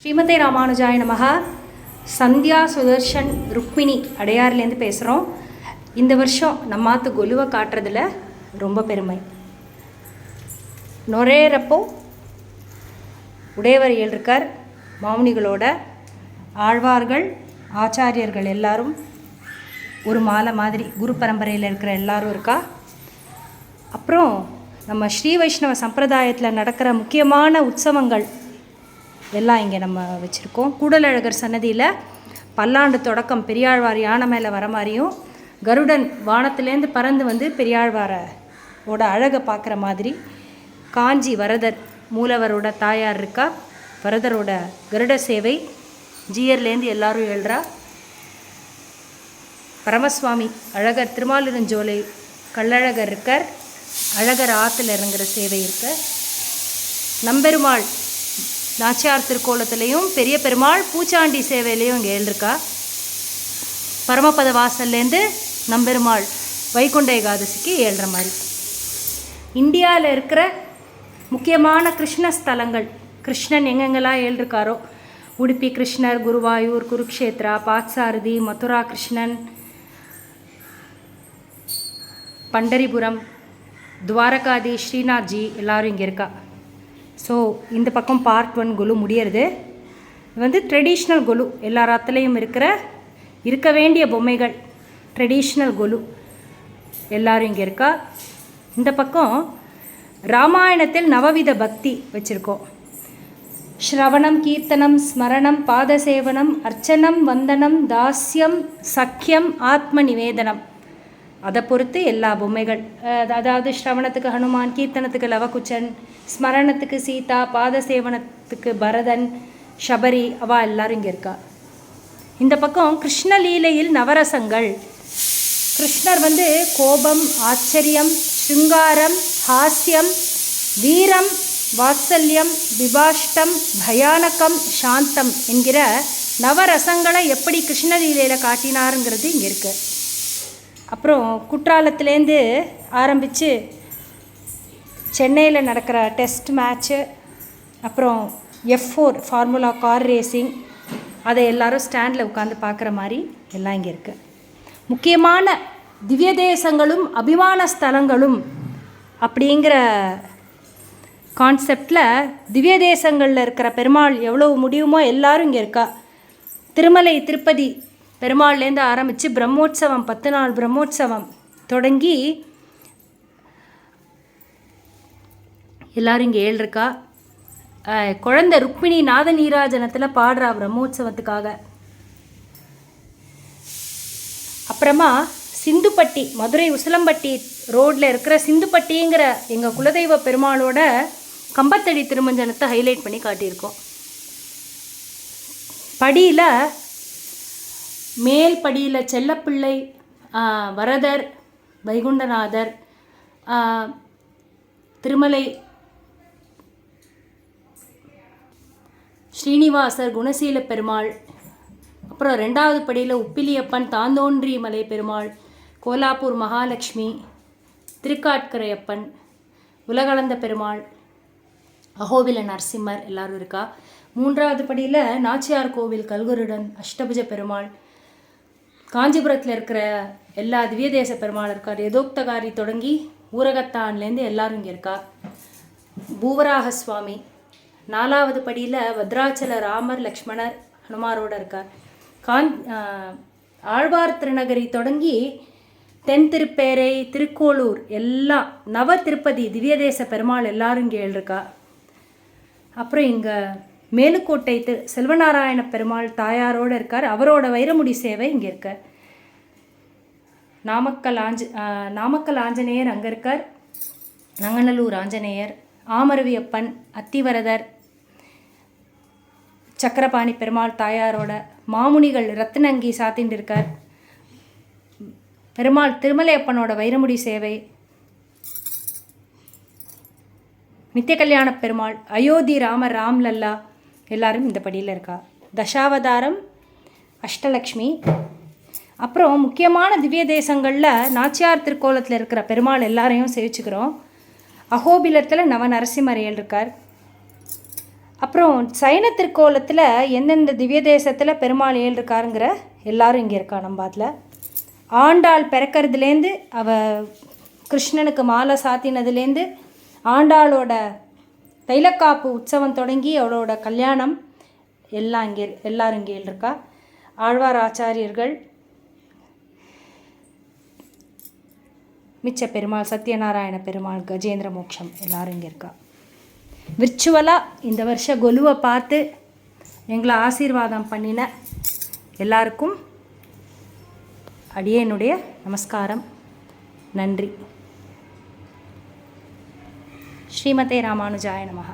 ஸ்ரீமதே ராமானுஜாய நமஹா. சந்தியா சுதர்ஷன் ருக்மிணி அடையார்லேருந்து பேசுகிறோம். இந்த வருஷம் நம்மாத்து கொலுவை காட்டுறதுல ரொம்ப பெருமை. நொரேரப்போ உடையவர் இருக்கார். மாமுனிகளோட ஆழ்வார்கள் ஆச்சாரியர்கள் எல்லாரும் ஒரு மாலை மாதிரி குரு பரம்பரையில் இருக்கிற எல்லாரும் இருக்கா. அப்புறம் நம்ம ஸ்ரீ வைஷ்ணவ சம்பிரதாயத்தில் நடக்கிற முக்கியமான உற்சவங்கள் எல்லாம் இங்கே நம்ம வச்சுருக்கோம். கூடலழகர் சன்னதியில் பல்லாண்டு தொடக்கம் பெரியாழ்வார் யானை மேலே வர மாதிரியும், கருடன் வானத்துலேருந்து பறந்து வந்து பெரியாழ்வாரோட அழகை பார்க்குற மாதிரி, காஞ்சி வரதர் மூலவரோட தாயார் இருக்கா. வரதரோட கருட சேவை ஜீயர்லேருந்து எல்லோரும் எழுறா. பரமசுவாமி அழகர் திருமாலிருஞ்சோலை கள்ளழகர் இருக்கார். அழகர் ஆற்றுல இறங்குற சேவை இருக்க. நம்பெருமாள் நாச்சியார் திருக்கோலத்திலையும் பெரிய பெருமாள் பூச்சாண்டி சேவையிலையும் இங்கே எழுந்திருக்கா. பரமபத வாசல்லேருந்து நம்பெருமாள் வைகுண்ட ஏகாதசிக்கு ஏழ்ற மாதிரி. இந்தியாவில் இருக்கிற முக்கியமான கிருஷ்ண ஸ்தலங்கள், கிருஷ்ணன் எங்கெங்கெல்லாம் ஏழ்ருக்காரோ, உடுப்பி கிருஷ்ணர், குருவாயூர், குருக்ஷேத்ரா, பாத்சாரதி, மதுரா கிருஷ்ணன், பண்டரிபுரம், துவாரகாதி, ஸ்ரீநாத்ஜி எல்லாரும் இங்கே இருக்கா. ஸோ இந்த பக்கம் பார்ட் 1 கொலு முடியறது. இது வந்து ட்ரெடிஷ்னல் கொலு, எல்லா ராத்துலேயும் இருக்க வேண்டிய பொம்மைகள், ட்ரெடிஷ்னல் கொலு எல்லோரும் இங்கே இருக்கா. இந்த பக்கம் ராமாயணத்தில் நவவித பக்தி வச்சுருக்கோம். ஸ்ரவணம், கீர்த்தனம், ஸ்மரணம், பாதசேவனம், அர்ச்சனம், வந்தனம், தாஸ்யம், சக்கியம், ஆத்ம நிவேதனம், அதை பொறுத்து எல்லா பொம்மைகள். அதாவது ஸ்ரவணத்துக்கு ஹனுமான், கீர்த்தனத்துக்கு லவகுச்சன், ஸ்மரணத்துக்கு சீதா, பாதசேவனத்துக்கு பரதன், ஷபரி, அவா எல்லாரும் இங்கே இருக்கா. இந்த பக்கம் கிருஷ்ணலீலையில் நவரசங்கள். கிருஷ்ணர் வந்து கோபம், ஆச்சரியம், ஸ்ருங்காரம், ஹாஸ்யம், வீரம், வாத்சல்யம், விபாஷ்டம், பயானகம், சாந்தம் என்கிற நவரசங்களை எப்படி கிருஷ்ணலீலையில் காட்டினாருங்கிறது இங்கே இருக்குது. அப்புறம் குற்றாலத்துலேருந்து ஆரம்பித்து சென்னையில் நடக்கிற டெஸ்ட் மேட்ச்சு, அப்புறம் F4 ஃபார்முலா கார் ரேசிங், அதை எல்லோரும் ஸ்டாண்டில் உட்காந்து பார்க்குற மாதிரி எல்லாம் இங்கே இருக்குது. முக்கியமான திவ்ய தேசங்களும் அபிமான ஸ்தலங்களும் அப்படிங்கிற கான்செப்டில் திவ்ய தேசங்களில் இருக்கிற பெருமாள் எவ்வளோ முடியுமோ எல்லோரும் இங்கே இருக்கா. திருமலை திருப்பதி பெருமாள்லேருந்து ஆரம்பித்து பிரம்மோற்சவம் 10 நாள் பிரம்மோற்சவம் தொடங்கி எல்லோரும் இங்கே ஏழ்ருக்கா. குழந்தை ருக்மிணி நாத நீராஜனத்தில் பாடுறா பிரம்மோற்சவத்துக்காக. அப்புறமா சிந்துப்பட்டி, மதுரை உசிலம்பட்டி ரோட்டில் இருக்கிற சிந்துப்பட்டிங்கிற எங்கள் குலதெய்வ பெருமாளோட கம்பத்தடி திருமஞ்சனத்தை ஹைலைட் பண்ணி காட்டியிருக்கோம். படியில் மேல் படியில் செல்லப்பிள்ளை, வரதர், வைகுண்டநாதர், திருமலை ஸ்ரீனிவாசர், குணசீல பெருமாள், அப்புறம் 2வது படியில் உப்பிலியப்பன், தாந்தோன்றி மலை பெருமாள், கோலாப்பூர் மகாலட்சுமி, திருக்காட்கரையப்பன், உலகளந்த பெருமாள், அகோபில நரசிம்மர் எல்லாரும் இருக்கா. 3வது படியில் நாச்சியார் கோவில் கல்குருடன், அஷ்டபுஜ பெருமாள், காஞ்சிபுரத்தில் இருக்கிற எல்லா திவ்ய தேச பெருமாள் இருக்கார். யதோக்தகாரி தொடங்கி ஊரகத்தான்லேருந்து எல்லோரும் இங்கே இருக்கா. பூவராக சுவாமி 4வது படியில் பத்ராச்சல ராமர், லக்ஷ்மணர், ஹனுமாரோடு இருக்கார். ஆழ்வார் திருநகரி தொடங்கி தென் திருப்பேரை, திருக்கோளூர் எல்லாம் நவ திருப்பதி திவ்ய தேச பெருமாள் எல்லோரும் இங்கே இருக்கா. அப்புறம் இங்கே மேலுக்கோட்டை செல்வநாராயண பெருமாள் தாயாரோடு இருக்கார். அவரோட வைரமுடி சேவை இங்கே இருக்கார். நாமக்கல் ஆஞ்சநேயர் அங்கே இருக்கார். நங்கநல்லூர் ஆஞ்சநேயர், ஆமரவியப்பன், அத்திவரதர், சக்கரபாணி பெருமாள் தாயாரோட மாமுனிகள் ரத்னங்கி சாத்தின்னு இருக்கார். பெருமாள் திருமலையப்பனோட வைரமுடி சேவை, நித்திய கல்யாண பெருமாள், அயோத்தி ராமர், ராம்லல்லா எல்லாரும் இந்த படியில் இருக்கா. தசாவதாரம், அஷ்டலக்ஷ்மி. அப்புறம் முக்கியமான திவ்ய தேசங்களில் நாச்சியார் திருக்கோலத்தில் இருக்கிற பெருமாள் எல்லாரையும் சேவிச்சுக்கிறோம். அகோபிலத்தில் நவநரசிம்மர் இருக்கார். அப்புறம் சைன திருக்கோலத்தில் எந்தெந்த திவ்ய தேசத்தில் பெருமாள் இருக்காருங்கிற எல்லாரும் இங்கே இருக்கா நம்ம அதில். ஆண்டாள் பிறக்கிறதுலேருந்து கிருஷ்ணனுக்கு மாலை சாத்தினதுலேருந்து ஆண்டாளோட தைலக்காப்பு உற்சவம் தொடங்கி அவளோட கல்யாணம் எல்லாம் எல்லாரும் இங்கே இருக்கா. ஆழ்வார் ஆச்சாரியர்கள், மிச்ச பெருமாள், சத்யநாராயண பெருமாள், கஜேந்திர மோட்சம் எல்லாரும் இங்கே இருக்கா. விர்ச்சுவலாக இந்த வருஷ கொலுவை பார்த்து எங்களை ஆசீர்வாதம் பண்ணின எல்லாருக்கும் அடியேனுடைய நமஸ்காரம், நன்றி. ஸ்ரீமதே ராமானுஜாய நமஹ.